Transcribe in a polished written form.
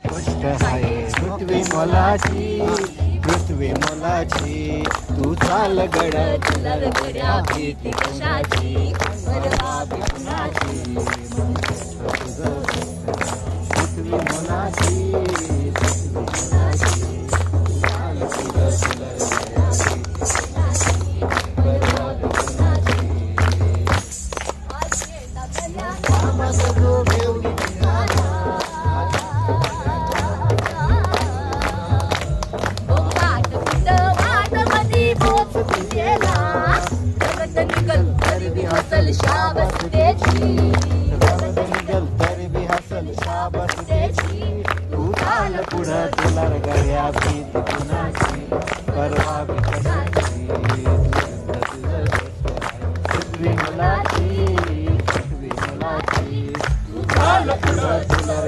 गोष्ट आहे पृथ्वी मोलाची, पृथ्वी मोलाची. तू चाल गड्या तुला गड्या भीती कशाची, परवा बी कुणाची. पृथ्वी मोलाची, पृथ्वी मोलाची. तू चाल पुढं तुला परवा बी कुणाची. आवाज तो घेऊन निघाला. तरी बी हसल शाबास त्याची, निघल तरी बी हसल शाबास त्याची. तू चाल पुढं तुला गड्या भीती कुणाची, परवा बी कशाची. पृथ्वी मोलाची, पृथ्वी मोलाची. तू चाल पुढं तुला